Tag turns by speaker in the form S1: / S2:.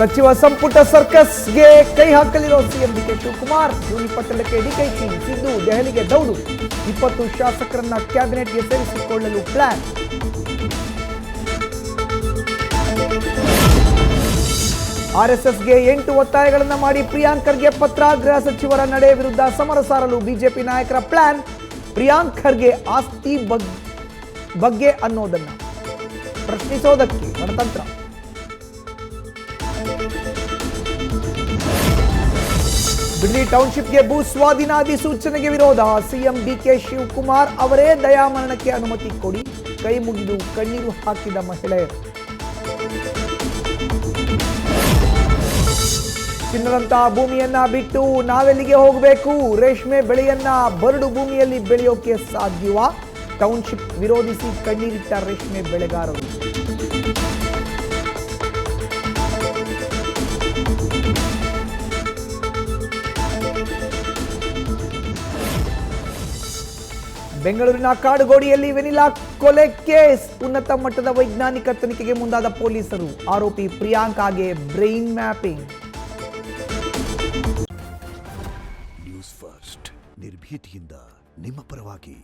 S1: ಸಚಿವ ಸಂಪುಟ ಸರ್ಕಸ್ಗೆ ಕೈ ಹಾಕಲಿರೋ ಸಿಎಂ ಡಿಕೆ ಶಿವಕುಮಾರ್. ಜೂನ್ 22ಕ್ಕೆ ಡಿಕೆಶಿ ಸಿದ್ದು ದೆಹಲಿಗೆ ದೌಡು. 20 ಶಾಸಕರನ್ನ ಕ್ಯಾಬಿನೆಟ್ಗೆ ಸೇರಿಸಿಕೊಳ್ಳಲು ಪ್ಲಾನ್. ಆರ್ಎಸ್ಎಸ್ಗೆ 8 ಒತ್ತಾಯಗಳನ್ನು ಮಾಡಿ ಪ್ರಿಯಾಂಕ್ ಖರ್ಗೆ ಪತ್ರ. ಗೃಹ ಸಚಿವರ ನಡೆ ವಿರುದ್ಧ ಸಮರ ಸಾರಲು ಬಿಜೆಪಿ ನಾಯಕರ ಪ್ಲಾನ್. ಪ್ರಿಯಾಂಕ್ ಖರ್ಗೆ ಆಸ್ತಿ ಬಗ್ಗೆ ಅನ್ನೋದನ್ನ ಪ್ರಶ್ನಿಸೋದಕ್ಕೆ ಗಣತಂತ್ರ. ಬಿಡ್ಲಿ ಟೌನ್ಶಿಪ್ಗೆ ಭೂ ಸ್ವಾಧೀನ ಅಧಿಸೂಚನೆಗೆ ವಿರೋಧ. ಸಿಎಂ ಡಿಕೆ ಶಿವಕುಮಾರ್ ಅವರೇ ದಯಾಮರಣಕ್ಕೆ ಅನುಮತಿ ಕೊಡಿ. ಕೈ ಮುಗಿದು ಕಣ್ಣೀರು ಹಾಕಿದ ಮಹಿಳೆಯರು. ಚಿನ್ನದಂತಹ ಭೂಮಿಯನ್ನ ಬಿಟ್ಟು ನಾವೆಲ್ಲಿಗೆ ಹೋಗಬೇಕು? ರೇಷ್ಮೆ ಬೆಳೆಯನ್ನ ಬರಡು ಭೂಮಿಯಲ್ಲಿ ಬೆಳೆಯೋಕೆ ಸಾಧ್ಯವಾ? ಟೌನ್ಶಿಪ್ ವಿರೋಧಿಸಿ ಕಣ್ಣೀರಿಟ್ಟ ರೇಷ್ಮೆ ಬೆಳೆಗಾರರು. ಬೆಂಗಳೂರಿನ ಕಾಡುಗೋಡಿಯಲ್ಲಿ ವೆನಿಲಾ ಕೊಲೆ ಕೇಸ್. ಉನ್ನತ ಮಟ್ಟದ ವೈಜ್ಞಾನಿಕ ತನಿಖೆಗೆ ಮುಂದಾದ ಪೊಲೀಸರು. ಆರೋಪಿ ಪ್ರಿಯಾಂಕಾಗೆ ಬ್ರೈನ್ ಮ್ಯಾಪಿಂಗ್.
S2: ನ್ಯೂಸ್ ಫಸ್ಟ್ ನಿರ್ಭೀತಿಯಿಂದ ನಿಮ್ಮ ಪರವಾಗಿ.